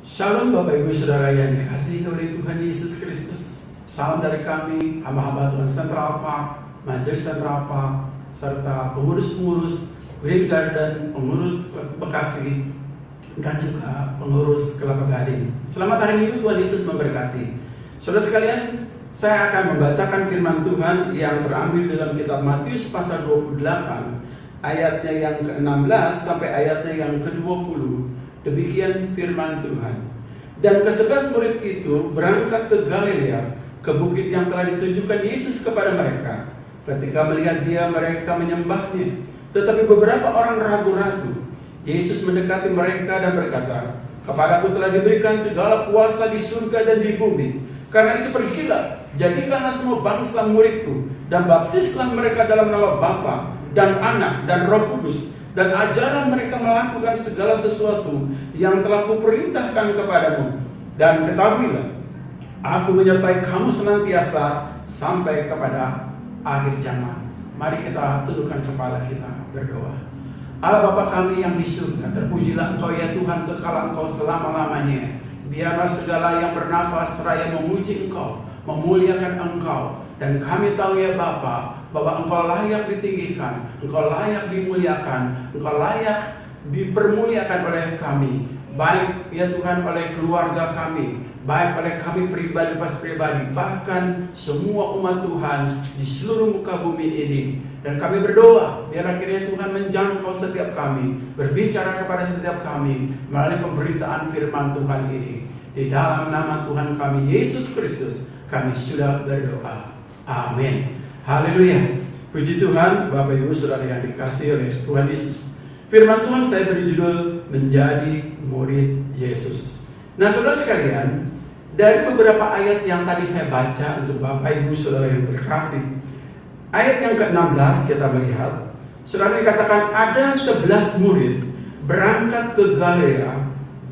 Shalom Bapak Ibu Saudara yang dikasihi oleh Tuhan Yesus Kristus. Salam dari kami, hamba-hamba Tuhan Central Park, Majelis Central Park, serta pengurus-pengurus Green Garden, pengurus Bekasi, dan juga pengurus Kelapa Gading. Selamat hari Minggu, Tuhan Yesus memberkati. Saudara sekalian, saya akan membacakan firman Tuhan yang terambil dalam kitab Matius pasal 28, ayatnya yang ke-16 sampai ayatnya yang ke-20. Demikian firman Tuhan. Dan ke-11 murid itu berangkat ke Galilea, ke bukit yang telah ditunjukkan Yesus kepada mereka. Ketika melihat dia, mereka menyembahnya. Tetapi beberapa orang ragu-ragu. Yesus mendekati mereka dan berkata, "Kepadaku telah diberikan segala kuasa di surga dan di bumi. Karena itu pergilah, jadikanlah semua bangsa muridku, dan baptislah mereka dalam nama Bapa dan Anak dan Roh Kudus, dan ajaran mereka melakukan segala sesuatu yang telah kuperintahkan kepadamu. Dan ketahuilah, aku menyertai kamu senantiasa sampai kepada akhir zaman." Mari kita tundukkan kepala kita berdoa. Allah Bapa kami yang di surga, terpujilah Engkau ya Tuhan, kekal Engkau selama-lamanya. Biarlah segala yang bernafas raya memuji Engkau, memuliakan Engkau. Dan kami tahu ya Bapa, bahwa Engkau layak ditinggikan, Engkau layak dimuliakan, Engkau layak dipermuliakan oleh kami. Baik ya Tuhan oleh keluarga kami, baik oleh kami pribadi pas pribadi, bahkan semua umat Tuhan di seluruh muka bumi ini. Dan kami berdoa, biar akhirnya Tuhan menjangkau setiap kami, berbicara kepada setiap kami melalui pemberitaan firman Tuhan ini. Di dalam nama Tuhan kami Yesus Kristus, kami sudah berdoa. Amin. Haleluya. Puji Tuhan, Bapak Ibu Saudara yang dikasihi oleh Tuhan Yesus. Firman Tuhan saya beri judul menjadi murid Yesus. Nah, saudara sekalian, dari beberapa ayat yang tadi saya baca untuk Bapak Ibu Saudara yang terkasih, ayat yang ke-16 kita melihat, saudara dikatakan ada 11 murid berangkat ke Galilea,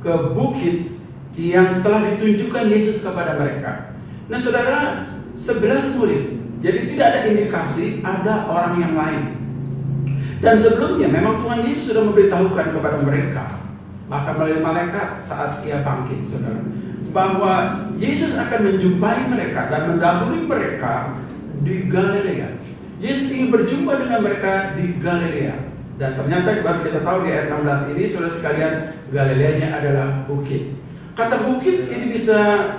ke bukit yang telah ditunjukkan Yesus kepada mereka. Nah, saudara, 11 murid. Jadi tidak ada indikasi ada orang yang lain. Dan sebelumnya memang Tuhan Yesus sudah memberitahukan kepada mereka, bahkan melalui malaikat saat ia bangkit, saudara, bahwa Yesus akan menjumpai mereka dan mendahului mereka di Galilea. Yesus ingin berjumpa dengan mereka di Galilea. Dan ternyata baru kita tahu di ayat 16 ini, saudara sekalian, Galileanya adalah bukit. Kata bukit ini bisa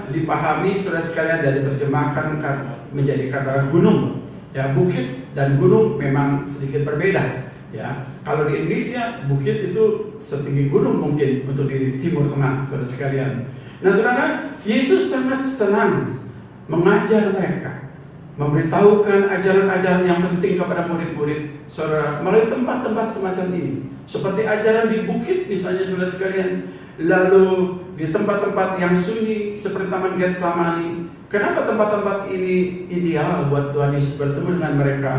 dipahami saudara sekalian dari terjemahkan menjadi kata gunung. Ya, bukit dan gunung memang sedikit berbeda. Ya, kalau di Indonesia bukit itu setinggi gunung mungkin untuk di Timur Tengah, saudara sekalian. Nah, saudara, Yesus sangat senang mengajar mereka, memberitahukan ajaran-ajaran yang penting kepada murid-murid saudara melalui tempat-tempat semacam ini. Seperti ajaran di bukit misalnya, saudara sekalian. Lalu di tempat-tempat yang sunyi seperti Taman Getsemani. Kenapa tempat-tempat ini ideal buat Tuhan Yesus bertemu dengan mereka?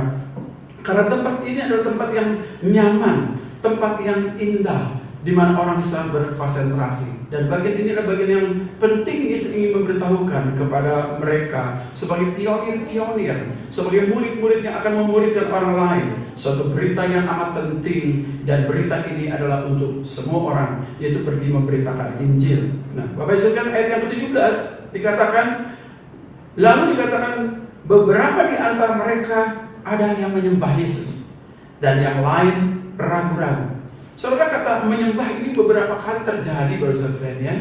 Karena tempat ini adalah tempat yang nyaman, tempat yang indah, di mana orang bisa berkonsentrasi. Dan bagian ini adalah bagian yang penting Yesus ingin memberitahukan kepada mereka sebagai pionir-pionir, sebagai murid-murid yang akan memuridkan orang lain. Suatu berita yang amat penting, dan berita ini adalah untuk semua orang, yaitu pergi memberitakan Injil. Nah, Bapak Yesus kan ayat yang ke-17 dikatakan, lalu dikatakan beberapa di antara mereka ada yang menyembah Yesus dan yang lain ragu-ragu. Saudara, kata menyembah ini beberapa kali terjadi baru saja,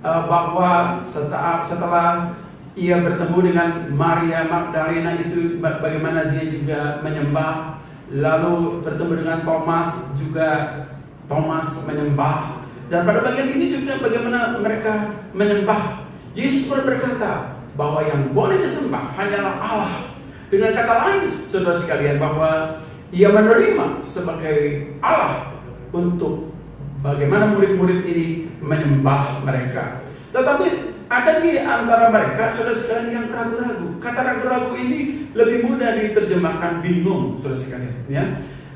bahwa setelah ia bertemu dengan Maria Magdalena itu, bagaimana dia juga menyembah. Lalu bertemu dengan Thomas, juga Thomas menyembah. Dan pada bagian ini juga bagaimana mereka menyembah. Yesus pun berkata bahwa yang boleh disembah hanyalah Allah. Dengan kata lain, saudara sekalian, bahwa ia menerima sebagai Allah untuk bagaimana murid-murid ini menyembah mereka. Tetapi ada di antara mereka, saudara sekalian, yang ragu-ragu. Kata ragu-ragu ini lebih mudah diterjemahkan bingung, saudara sekalian. Ya,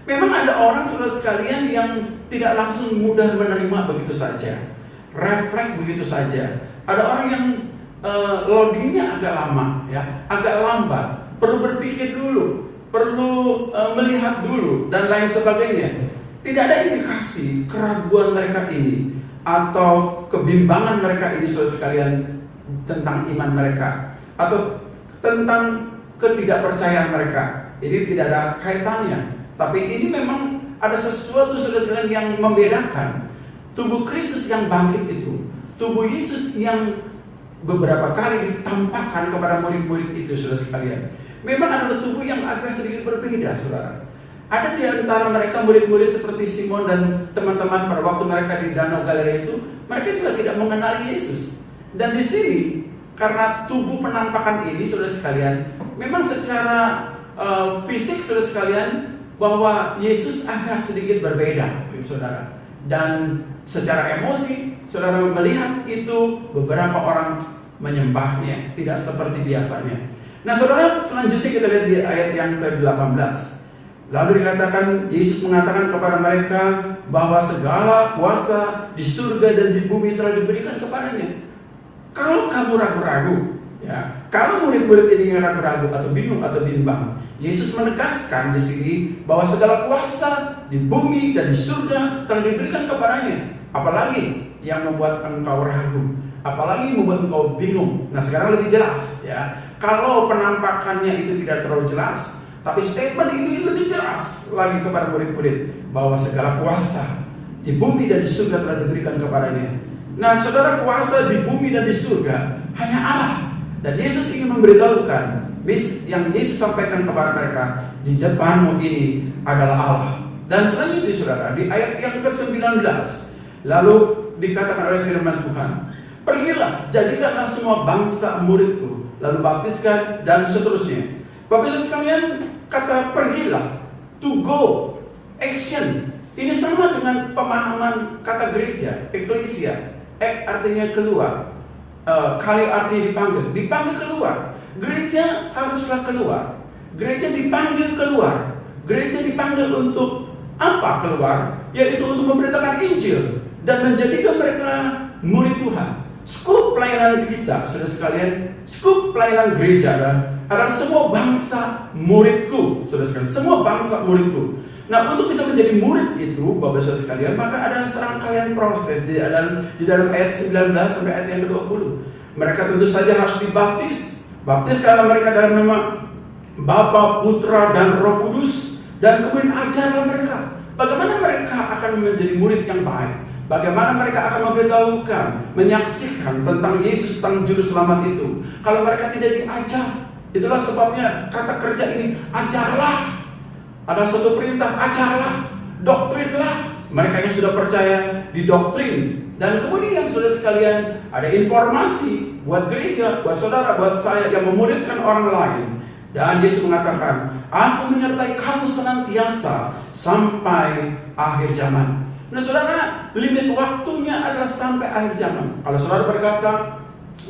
memang ada orang, saudara sekalian, yang tidak langsung mudah menerima begitu saja, refleks begitu saja. Ada orang yang loadingnya agak lama, ya, agak lambat. Perlu berpikir dulu, perlu melihat dulu, dan lain sebagainya. Tidak ada indikasi keraguan mereka ini atau kebimbangan mereka ini saudara sekalian tentang iman mereka atau tentang ketidakpercayaan mereka, ini tidak ada kaitannya. Tapi ini memang ada sesuatu saudara sekalian yang membedakan tubuh Kristus yang bangkit itu, tubuh Yesus yang beberapa kali ditampakkan kepada murid-murid itu saudara sekalian. Memang ada tubuh yang agak sedikit berbeda, saudara. Ada di antara mereka murid-murid seperti Simon dan teman-teman pada waktu mereka di Danau Galilea itu, mereka juga tidak mengenali Yesus. Dan di sini, karena tubuh penampakan ini, saudara sekalian, memang secara fisik, saudara sekalian, bahwa Yesus agak sedikit berbeda, saudara. Dan secara emosi, saudara melihat itu beberapa orang menyembahnya, tidak seperti biasanya. Nah saudara, selanjutnya kita lihat di ayat yang ke-18. Lalu dikatakan, Yesus mengatakan kepada mereka bahwa segala kuasa di surga dan di bumi telah diberikan kepadanya. Kalau kamu ragu-ragu, ya, kalau murid-murid ini ragu-ragu atau bingung atau bimbang, Yesus menegaskan di sini bahwa segala kuasa di bumi dan di surga telah diberikan kepadanya. Apalagi yang membuat engkau ragu, apalagi membuat engkau bingung. Nah sekarang lebih jelas, ya. Kalau penampakannya itu tidak terlalu jelas, tapi statement ini lebih jelas lagi kepada murid-murid bahwa segala kuasa di bumi dan di surga telah diberikan kepadanya. Nah, saudara, kuasa di bumi dan di surga hanya Allah. Dan Yesus ingin memberitahukan yang Yesus sampaikan kepada mereka, di depanmu ini adalah Allah. Dan selanjutnya saudara, di ayat yang ke-19, lalu dikatakan oleh firman Tuhan, pergilah, jadikanlah semua bangsa muridku, lalu baptiskan, dan seterusnya. Bapak Ibu sekalian, kata pergilah, to go, action, ini sama dengan pemahaman kata gereja, eklesia. Ek artinya keluar, kali artinya dipanggil keluar. Gereja haruslah keluar, gereja dipanggil keluar, gereja dipanggil untuk apa keluar? Yaitu untuk memberitakan Injil dan menjadikan mereka murid Tuhan. Skup pelayanan kita, saudara sekalian, skup pelayanan gereja adalah semua bangsa muridku, saudara sekalian, semua bangsa muridku. Nah, untuk bisa menjadi murid itu, Bapak Saudara sekalian, maka ada serangkaian proses di dalam ayat 19 sampai ayat yang ke-20. Mereka tentu saja harus dibaptis. Baptiskanlah mereka dalam nama Bapa, Putra, dan Roh Kudus, dan kemudian ajarlah mereka bagaimana mereka akan menjadi murid yang baik. Bagaimana mereka akan memberitahukan, menyaksikan tentang Yesus Sang Juru Selamat itu. Kalau mereka tidak diajar, itulah sebabnya kata kerja ini, ajarlah. Ada suatu perintah, ajarlah, doktrinlah. Mereka yang sudah percaya didoktrin. Dan kemudian saudara sekalian, ada informasi buat gereja, buat saudara, buat saya yang memuridkan orang lain. Dan Yesus mengatakan, aku menyertai kamu senantiasa sampai akhir zaman. Nah saudara, limit waktunya adalah sampai akhir zaman. Kalau saudara berkata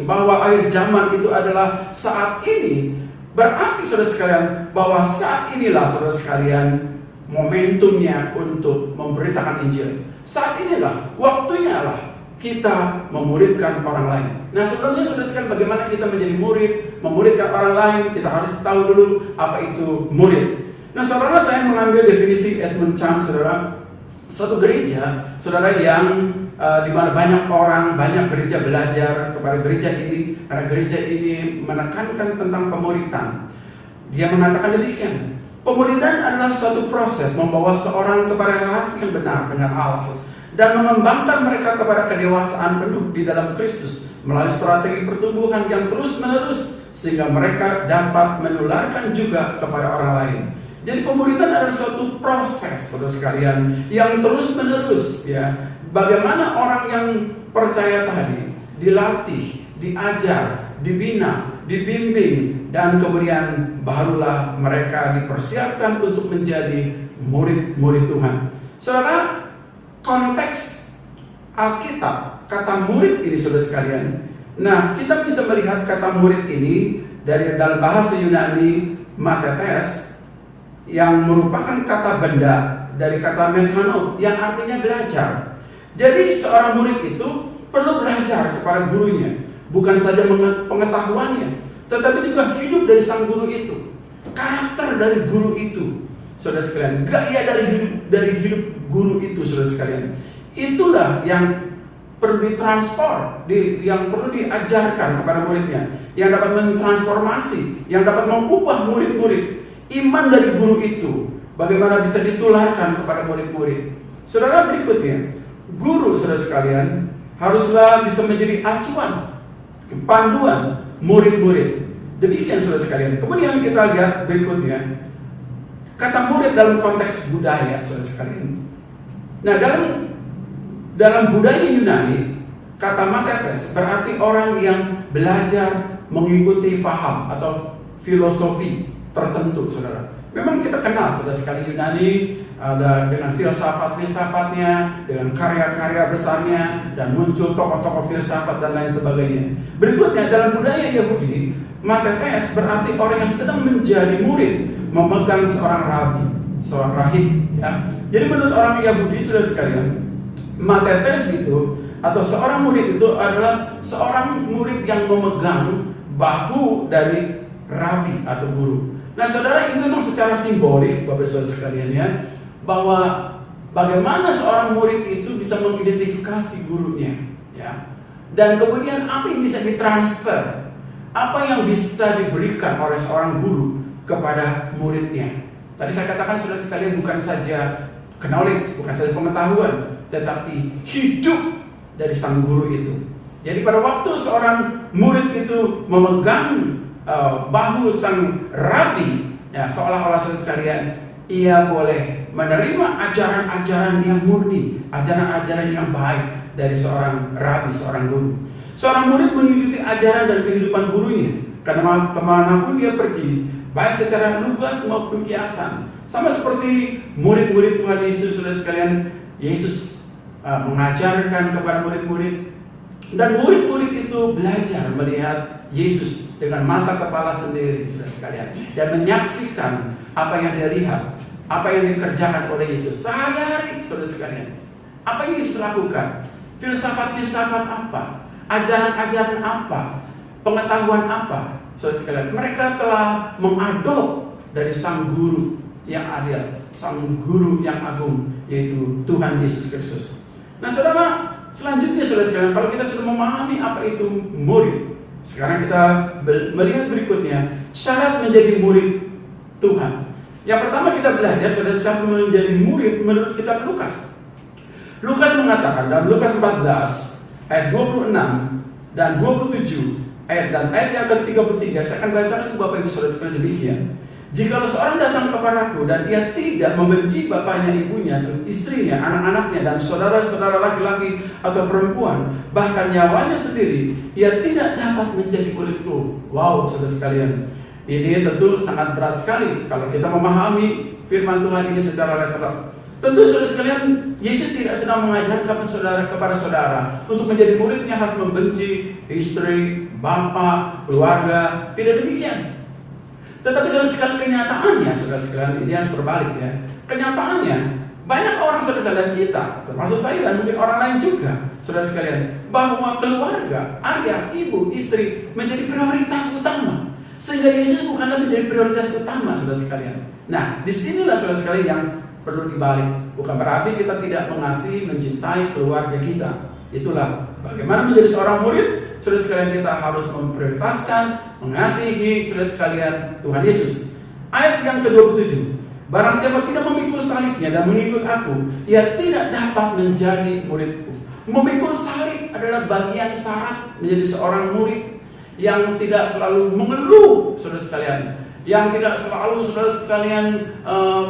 bahwa akhir zaman itu adalah saat ini, berarti saudara sekalian bahwa saat inilah saudara sekalian momentumnya untuk memberitakan Injil. Saat inilah waktunya lah kita memuridkan orang lain. Nah sebelumnya saudara sekalian, bagaimana kita menjadi murid, memuridkan orang lain, kita harus tahu dulu apa itu murid. Nah saudara, saya mengambil definisi Edmund Chang, saudara. Suatu gereja, saudara, yang di mana banyak orang, banyak gereja belajar kepada gereja ini, karena gereja ini menekankan tentang pemuridan. Dia mengatakan demikian, pemuridan adalah suatu proses membawa seorang kepada relasi yang benar dengan Allah dan mengembangkan mereka kepada kedewasaan penuh di dalam Kristus melalui strategi pertumbuhan yang terus-menerus sehingga mereka dapat menularkan juga kepada orang lain. Jadi pemuridan adalah suatu proses, saudara sekalian, yang terus-menerus, ya. Bagaimana orang yang percaya tadi dilatih, diajar, dibina, dibimbing, dan kemudian barulah mereka dipersiapkan untuk menjadi murid-murid Tuhan. Saudara, konteks Alkitab, kata murid ini, saudara sekalian. Nah, kita bisa melihat kata murid ini dari dalam bahasa Yunani matetes, yang merupakan kata benda dari kata metano yang artinya belajar. Jadi seorang murid itu perlu belajar kepada gurunya, bukan saja pengetahuannya, tetapi juga hidup dari sang guru itu, karakter dari guru itu, saudara sekalian, gaya dari hidup guru itu, saudara sekalian. Itulah yang perlu ditransfer, yang perlu diajarkan kepada muridnya, yang dapat mentransformasi, yang dapat mengubah murid-murid. Iman dari guru itu bagaimana bisa ditularkan kepada murid-murid. Saudara, berikutnya, guru saudara sekalian haruslah bisa menjadi acuan, panduan murid-murid. Demikian saudara sekalian. Kemudian kita lihat berikutnya, kata murid dalam konteks budaya saudara sekalian. Nah, dalam budaya Yunani, kata matetes berarti orang yang belajar mengikuti faham atau filosofi tertentu, saudara. Memang kita kenal, saudara sekali, Yunani ada dengan filsafat-filsafatnya, dengan karya-karya besarnya, dan muncul tokoh-tokoh filsafat dan lain sebagainya. Berikutnya, dalam budaya Yahudi, matetes berarti orang yang sedang menjadi murid, memegang seorang rabi, seorang rahib. Ya. Jadi menurut orang Yahudi, saudara sekalian, matetes itu atau seorang murid itu adalah seorang murid yang memegang bahu dari rabi atau guru. Nah, saudara, ini memang secara simbolik, Bapak Saudara sekalian, ya, bahwa bagaimana seorang murid itu bisa mengidentifikasi gurunya, ya, dan kemudian apa yang bisa ditransfer, apa yang bisa diberikan oleh seorang guru kepada muridnya. Tadi saya katakan, saudara sekalian, bukan saja knowledge, bukan saja pengetahuan, tetapi hidup dari sang guru itu. Jadi pada waktu seorang murid itu memegang bahu sang rabi, ya, seolah-olah saudara sekalian, ia boleh menerima ajaran-ajaran yang murni, ajaran-ajaran yang baik dari seorang rabi, seorang guru. Seorang murid mengikuti ajaran dan kehidupan gurunya, karena kemanapun dia pergi, baik secara lugas maupun kiasan. Sama seperti murid-murid Tuhan Yesus, saudara sekalian, Yesus mengajarkan kepada murid-murid, dan murid-murid itu belajar melihat Yesus dengan mata kepala sendiri, saudara sekalian, dan menyaksikan apa yang dia lihat, apa yang dikerjakan oleh Yesus sehari-hari, saudara sekalian. Apa yang Yesus lakukan? Filsafat-filsafat apa? Ajaran-ajaran apa? Pengetahuan apa? Saudara sekalian, mereka telah mengadop dari sang guru yang adil, sang guru yang agung, yaitu Tuhan Yesus Kristus. Nah, saudara, selanjutnya saudara sekalian, kalau kita sudah memahami apa itu murid, sekarang kita melihat berikutnya syarat menjadi murid Tuhan. Yang pertama kita belajar, saudara, syarat menjadi murid menurut kitab Lukas. Lukas mengatakan dalam Lukas 14 ayat 26 dan 27 dan ayat yang ke-33, saya akan bacakan itu Bapak Ibu Saudara sekalian demikian. Jikalau seorang datang kepadaku dan ia tidak membenci bapaknya, ibunya, istrinya, anak-anaknya, dan saudara-saudara laki-laki atau perempuan, bahkan nyawanya sendiri, ia tidak dapat menjadi muridku. Wow, saudara sekalian, ini tentu sangat berat sekali kalau kita memahami firman Tuhan ini secara literal. Tentu saudara sekalian, Yesus tidak sedang mengajarkan kepada saudara untuk menjadi muridnya harus membenci istri, bapak, keluarga. Tidak demikian. Tetapi saudara sekalian, kenyataannya, saudara sekalian, ini harus berbalik, ya. Kenyataannya, banyak orang saudara dan kita, termasuk saya dan mungkin orang lain juga, saudara sekalian, bahwa keluarga, ayah, ibu, istri menjadi prioritas utama, sehingga Yesus bukanlah menjadi prioritas utama, saudara sekalian. Nah, disinilah saudara sekalian yang perlu dibalik. Bukan berarti kita tidak mengasihi, mencintai keluarga kita. Itulah bagaimana menjadi seorang murid. Saudara sekalian, kita harus memprioritaskan, mengasihi, saudara sekalian, Tuhan Yesus. Ayat yang ke-27, barang siapa tidak memikul salibnya dan mengikut aku, ia tidak dapat menjadi muridku. Memikul salib adalah bagian syarat menjadi seorang murid, yang tidak selalu mengeluh, saudara sekalian, yang tidak selalu, saudara sekalian,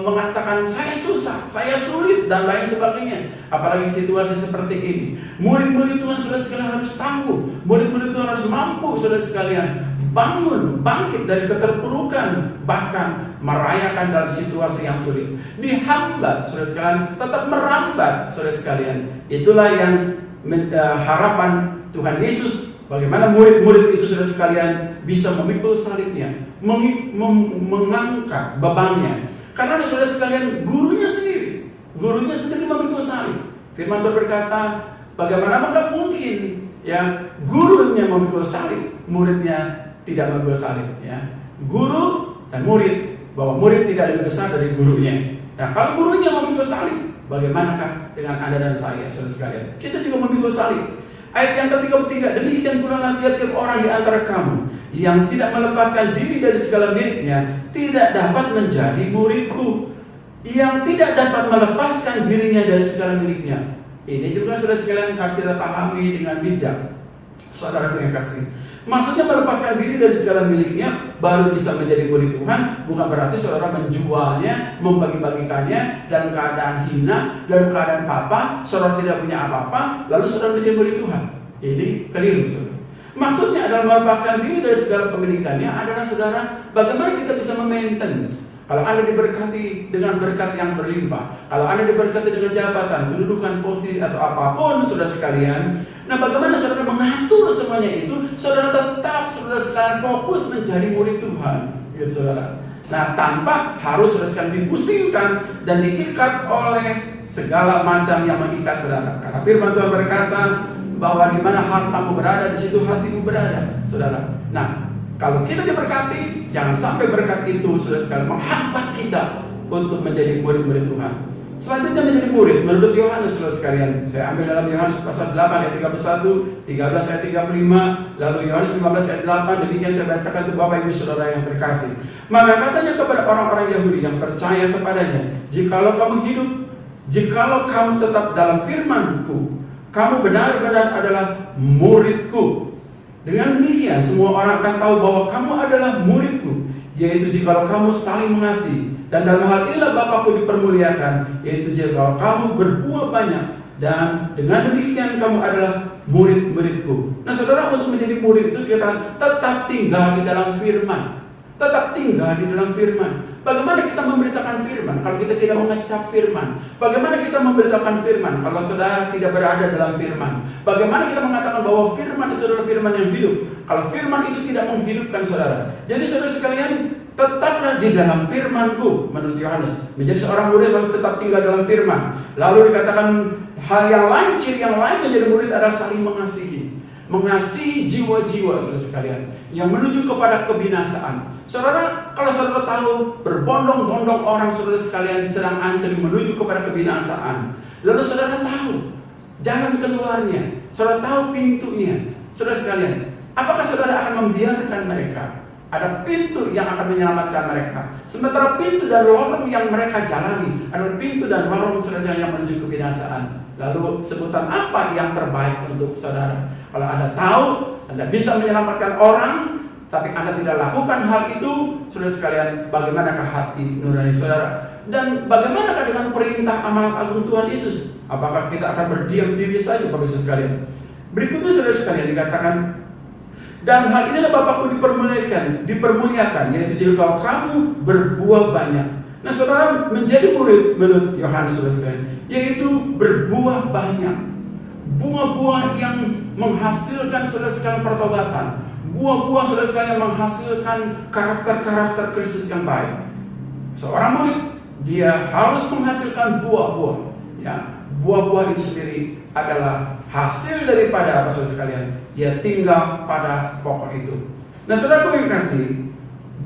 mengatakan saya susah, saya sulit, dan lain sebagainya. Apalagi situasi seperti ini. Murid-murid Tuhan, saudara sekalian, harus tangguh. Murid-murid Tuhan harus mampu, saudara sekalian, bangun, bangkit dari keterpurukan, bahkan merayakan dalam situasi yang sulit. Dihambat, saudara sekalian, tetap merambat, saudara sekalian. Itulah yang harapan Tuhan Yesus. Bagaimana murid-murid itu, saudara sekalian, bisa memikul salibnya, mengangkat bebannya. Karena saudara sekalian, gurunya sendiri memikul salib. Firman Tuhan berkata, bagaimana maka mungkin, ya, gurunya memikul salib, muridnya tidak memikul salib, ya. Guru dan murid, bahwa murid tidak lebih besar dari gurunya. Nah, kalau gurunya memikul salib, bagaimanakah dengan Anda dan saya, saudara sekalian? Kita juga memikul salib. Ayat yang ke-33, demikian pula nanti tiap orang di antara kamu yang tidak melepaskan diri dari segala miliknya tidak dapat menjadi muridku. Yang tidak dapat melepaskan dirinya dari segala miliknya. Ini juga saudara sekalian harus kita pahami dengan bijak. Saudara yang kasih, maksudnya melepaskan diri dari segala miliknya baru bisa menjadi murid Tuhan. Bukan berarti saudara menjualnya, membagi-bagikannya dalam keadaan hina, dalam keadaan apa, saudara tidak punya apa-apa, lalu saudara menjadi murid Tuhan. Ini keliru, saudara. Maksudnya adalah melepaskan diri dari segala pemilikannya adalah saudara, bagaimana kita bisa memaintenance. Kalau Anda diberkati dengan berkat yang berlimpah, kalau Anda diberkati dengan jabatan, kedudukan, posisi atau apapun saudara sekalian, nah bagaimana saudara mengatur semuanya itu, saudara tetap saudara sekalian fokus menjadi murid Tuhan, gitu saudara. Nah tanpa harus saudara sekalian dipusingkan dan diikat oleh segala macam yang mengikat saudara. Karena firman Tuhan berkata bahwa di mana hartamu berada, di situ hatimu berada, saudara. Nah, kalau kita diberkati, jangan sampai berkat itu saudara sekalian menghambat kita untuk menjadi murid-murid Tuhan. Selanjutnya menjadi murid menurut Yohanes saudara sekalian. Saya ambil dalam Yohanes pasal 8 ayat 31, 13 ayat 35, lalu Yohanes 15 ayat 8. Demikian saya bacakan untuk Bapak Ibu Saudara yang terkasih. Maka katanya kepada orang-orang Yahudi yang percaya kepadanya, jikalau kamu hidup, jikalau kamu tetap dalam firman-Ku, kamu benar-benar adalah muridku. Dengan demikian semua orang akan tahu bahwa kamu adalah muridku, yaitu jikalau kamu saling mengasihi. Dan dalam hal inilah Bapakku dipermuliakan, yaitu jikalau kamu berbuah banyak. Dan dengan demikian kamu adalah murid-muridku. Nah saudara, untuk menjadi murid itu kita tetap tinggal di dalam firman. Tetap tinggal di dalam firman. Bagaimana kita memberitakan firman kalau kita tidak mengecap firman? Bagaimana kita memberitakan firman kalau saudara tidak berada dalam firman? Bagaimana kita mengatakan bahwa firman itu adalah firman yang hidup kalau firman itu tidak menghidupkan saudara? Jadi saudara sekalian, tetaplah di dalam firman-Ku menurut Yohanes. Menjadi seorang murid harus tetap tinggal dalam firman. Lalu dikatakan hal yang lain, ciri yang lain menjadi murid adalah saling mengasihi. Mengasihi jiwa-jiwa saudara sekalian yang menuju kepada kebinasaan. Saudara, kalau saudara tahu berbondong-bondong orang saudara sekalian sedang antri menuju kepada kebinasaan, lalu saudara tahu jalan keluarnya, saudara tahu pintunya, saudara sekalian, apakah saudara akan membiarkan mereka? Ada pintu yang akan menyelamatkan mereka, sementara pintu dan lorong yang mereka jalani adalah pintu dan lorong saudara yang menuju kebinasaan. Lalu sebutan apa yang terbaik untuk saudara? Kalau Anda tahu Anda bisa menyelamatkan orang, tapi Anda tidak lakukan hal itu, saudara sekalian, bagaimanakah hati nurani saudara? Dan bagaimanakah dengan perintah amanat agung Tuhan Yesus? Apakah kita akan berdiam diri saja, Bapak Ibu sekalian? Berikutnya saudara sekalian dikatakan, dan hal inilah Bapakku dipermuliakan, yaitu jika kamu berbuah banyak. Nah saudara, menjadi murid menurut Yohanes saudara sekalian, yaitu berbuah banyak. Buah-buah yang menghasilkan saudara sekalian pertobatan. Buah-buah saudara sekalian menghasilkan karakter-karakter Kristus yang baik. Seorang murid, dia harus menghasilkan buah-buah. Ya, buah-buah itu sendiri adalah hasil daripada apa saudara sekalian? Dia tinggal pada pokok itu. Nah saudara yang kasih,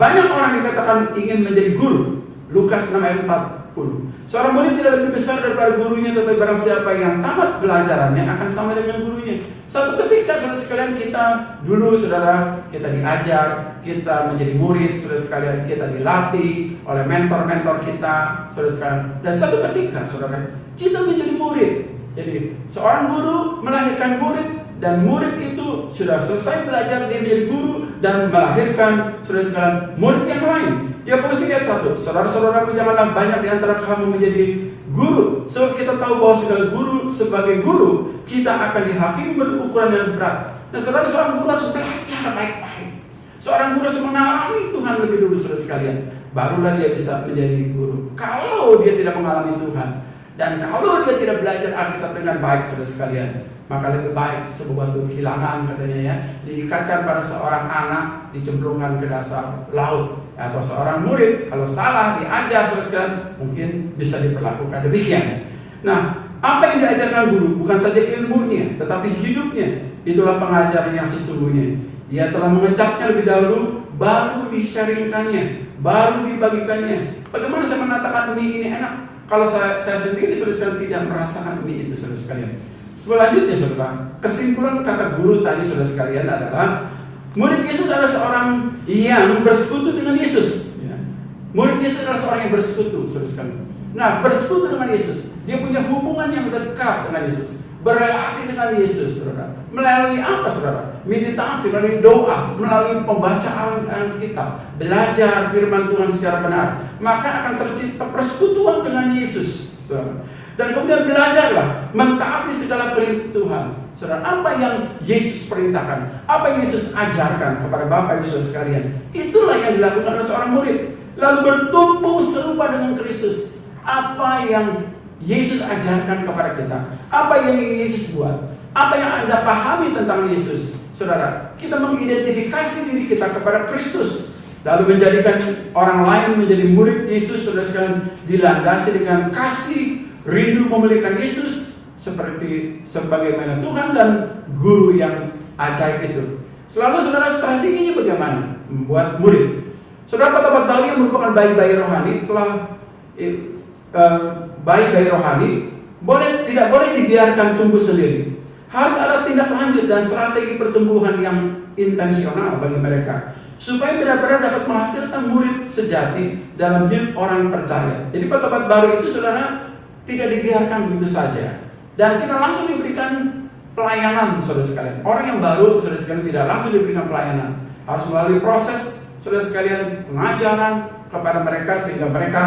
banyak orang dikatakan ingin menjadi guru. Lukas 6 ayat 40. Seorang murid tidak lebih besar daripada gurunya, tetapi barang siapa yang tamat belajarannya akan sama dengan gurunya. Satu ketika saudara sekalian kita dulu saudara, kita diajar, kita menjadi murid, saudara sekalian kita dilatih oleh mentor-mentor kita, saudara sekalian. Dan satu ketika saudara, kita menjadi murid. Jadi seorang guru melahirkan murid, dan murid itu sudah selesai belajar, dia menjadi guru dan melahirkan saudara sekalian murid yang lain. Ya posisi lihat satu, saudara-saudaraku, janganlah banyak di antara kamu menjadi guru, sebab kita tahu bahwa segala guru sebagai guru kita akan dihakimi berukuran yang berat. Nah saudara, seorang guru harus belajar baik-baik. Seorang guru harus mengalami Tuhan lebih dulu saudara sekalian, barulah dia bisa menjadi guru. Kalau dia tidak mengalami Tuhan dan kalau dia tidak belajar Alkitab dengan baik saudara sekalian, maka lebih baik sebuah kehilangan katanya ya, diikatkan pada seorang anak, dicemplungkan ke dasar laut. Atau seorang murid kalau salah diajar saudara sekalian, mungkin bisa diperlakukan demikian. Nah, apa yang diajarkan guru bukan saja ilmunya, tetapi hidupnya. Itulah pengajaran yang sesungguhnya. Ia telah mengecapnya lebih dahulu, baru disaringkannya, baru dibagikannya. Bagaimana saya mengatakan mie ini enak kalau saya sendiri saudara sekalian tidak merasakan mie itu saudara sekalian? Selanjutnya saudara, kesimpulan kata guru tadi saudara sekalian adalah murid Yesus adalah seorang yang bersekutu dengan Yesus. Ya. Murid Yesus adalah seorang yang bersekutu, saudara sekalian. Nah, bersekutu dengan Yesus, dia punya hubungan yang dekat dengan Yesus, berrelasi dengan Yesus, saudara. Melalui apa, saudara? Meditasi, melalui doa, melalui pembacaan Alkitab, belajar firman Tuhan secara benar, maka akan tercipta persekutuan dengan Yesus, saudara. Dan kemudian belajarlah mentaati segala perintah Tuhan. Saudara, apa yang Yesus perintahkan, apa yang Yesus ajarkan kepada Bapak Ibu Saudara sekalian, itulah yang dilakukan oleh seorang murid. Lalu bertumbuh serupa dengan Kristus. Apa yang Yesus ajarkan kepada kita, apa yang Yesus buat, apa yang Anda pahami tentang Yesus. Saudara, kita mengidentifikasi diri kita kepada Kristus, lalu menjadikan orang lain menjadi murid Yesus. Saudara sekalian, dilandasi dengan kasih, rindu memuliakan Yesus seperti sebagaimana Tuhan dan guru yang ajaib itu. Selalu saudara, strateginya bagaimana membuat murid. Saudara, Kota Baru yang merupakan bayi-bayi rohani telah bayi-bayi rohani tidak boleh dibiarkan tumbuh sendiri. Harus ada tindak lanjut dan strategi pertumbuhan yang intensional bagi mereka, supaya benar-benar dapat menghasilkan murid sejati dalam hidup orang percaya. Jadi Kota Baru itu, saudara, tidak dibiarkan begitu saja dan tidak langsung diberikan pelayanan, saudara sekalian. Orang yang baru, saudara sekalian, tidak langsung diberikan pelayanan, harus melalui proses, saudara sekalian, pengajaran kepada mereka sehingga mereka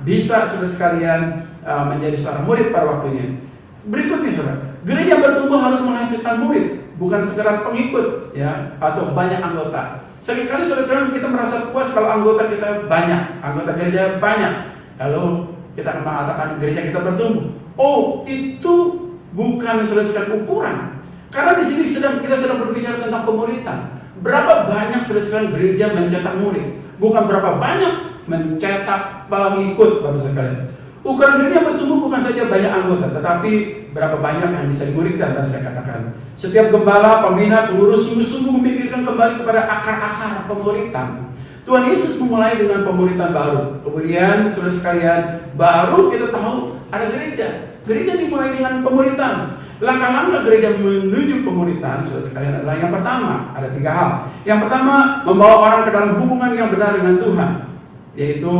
bisa, saudara sekalian, menjadi seorang murid pada waktunya. Berikutnya, saudara, gereja bertumbuh harus menghasilkan murid, bukan sekedar pengikut, ya, atau banyak anggota. Seringkali, saudara sekalian, kita merasa puas kalau anggota kita banyak, anggota gereja banyak, lalu kita akan mengatakan gereja kita bertumbuh. Oh, itu bukan, saudara sekalian, ukuran. Karena di sini kita sedang berbicara tentang pemuridan. Berapa banyak, saudara sekalian, gereja mencetak murid, bukan berapa banyak mencetak pengikut, Bapak sekalian. Ukuran gereja bertumbuh bukan saja banyak anggota, tetapi berapa banyak yang bisa dimuridkan. Tadi saya katakan, setiap gembala, pembina, pengurus sungguh-sungguh memikirkan kembali kepada akar-akar pemuridan. Tuhan Yesus memulai dengan pemuridan baru. Kemudian, saudara sekalian, baru kita tahu ada gereja. Gereja dimulai dengan pemuridan. Langkah-langkah gereja menuju pemuridan, saudara sekalian, adalah yang pertama, ada 3 hal. Yang pertama, membawa orang ke dalam hubungan yang benar dengan Tuhan, yaitu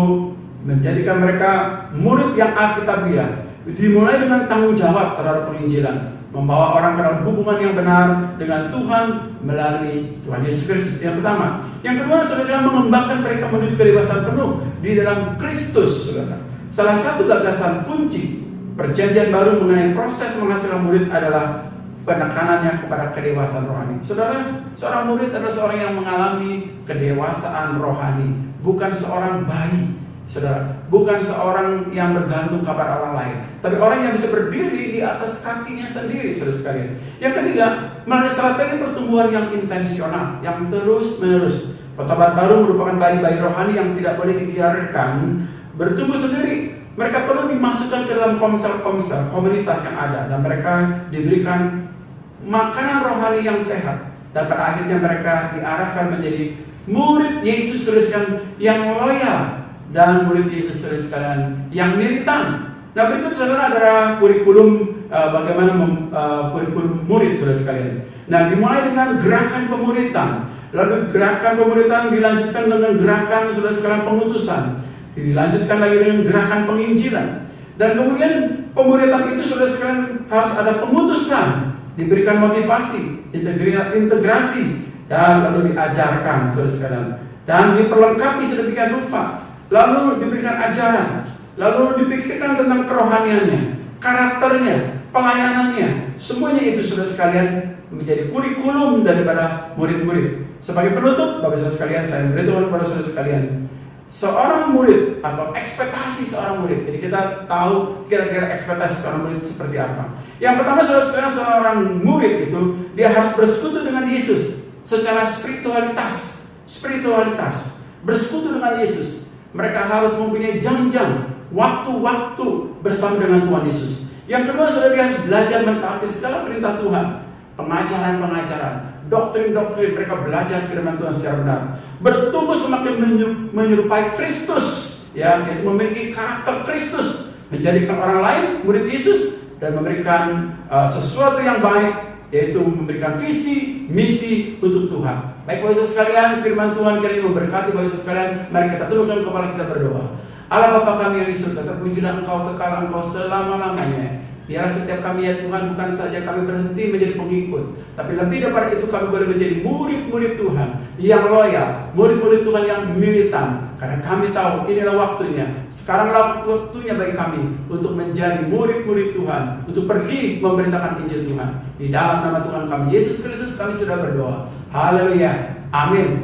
menjadikan mereka murid yang alkitabiah. Dimulai dengan tanggung jawab terhadap penginjilan, membawa orang ke dalam hubungan yang benar dengan Tuhan melalui Tuhan Yesus Kristus. Yang pertama. Yang kedua, saudara, mengembangkan mereka menuju kedewasaan penuh di dalam Kristus, saudara. Salah satu gagasan kunci Perjanjian Baru mengenai proses menghasilkan murid adalah penekanannya kepada kedewasaan rohani. Saudara, seorang murid adalah seorang yang mengalami kedewasaan rohani, bukan seorang bayi. Saudara, bukan seorang yang bergantung kepada orang lain, tapi orang yang bisa berdiri di atas kakinya sendiri, saudara sekalian. Yang ketiga, melalui strategi pertumbuhan yang intensional, yang terus-menerus. Kota Baru merupakan bayi-bayi rohani yang tidak boleh dibiarkan bertumbuh sendiri. Mereka perlu dimasukkan ke dalam komsel-komsel komunitas yang ada, dan mereka diberikan makanan rohani yang sehat, dan pada akhirnya mereka diarahkan menjadi murid Yesus yang loyal dan murid Yesus sekalian yang militan. Nah, berikut, saudara, adalah kurikulum bagaimana kurikulum murid, saudara sekalian. Nah, dimulai dengan gerakan pemuridan, lalu gerakan pemuridan dilanjutkan dengan gerakan, saudara sekalian, pengutusan, dilanjutkan lagi dengan gerakan penginjilan, dan kemudian pemuridan itu, saudara sekalian, harus ada pengutusan, diberikan motivasi, integrasi, dan lalu diajarkan, saudara sekalian, dan diperlengkapi sedemikian rupa. Lalu diberikan ajaran, lalu dipikirkan tentang kerohaniannya, karakternya, pelayanannya. Semuanya itu, saudara sekalian, menjadi kurikulum daripada murid-murid. Sebagai penutup, Bapak Ibu sekalian, saya beritahu kepada saudara sekalian, seorang murid atau ekspektasi seorang murid. Jadi kita tahu kira-kira ekspektasi seorang murid seperti apa. Yang pertama, saudara sekalian, seorang murid itu dia harus bersekutu dengan Yesus secara spiritualitas, bersekutu dengan Yesus. Mereka harus mempunyai jam-jam, waktu-waktu bersama dengan Tuhan Yesus. Yang kedua, saudara, dia harus belajar mentaati segala perintah Tuhan, pengajaran-pengajaran, doktrin-doktrin. Mereka belajar firman Tuhan secara benar, bertumbuh semakin menyerupai Kristus, ya, yaitu memiliki karakter Kristus, menjadikan orang lain murid Yesus, dan memberikan sesuatu yang baik yaitu memberikan visi, misi untuk Tuhan. Baik Bapak Ibu sekalian, firman Tuhan kali ini memberkati Bapak Ibu sekalian. Mari kita tundukkan kepala kita berdoa. Allah Bapa kami yang di surga, terpujilah Engkau, kekal Engkau selama-lamanya. Biarlah setiap kami ya Tuhan, bukan saja kami berhenti menjadi pengikut, tapi lebih daripada itu kami boleh menjadi murid-murid Tuhan yang loyal, murid-murid Tuhan yang militan. Karena kami tahu inilah waktunya. Sekaranglah waktunya bagi kami untuk menjadi murid-murid Tuhan, untuk pergi memberitakan Injil Tuhan. Di dalam nama Tuhan kami Yesus Kristus kami sudah berdoa. Haleluya. Amin.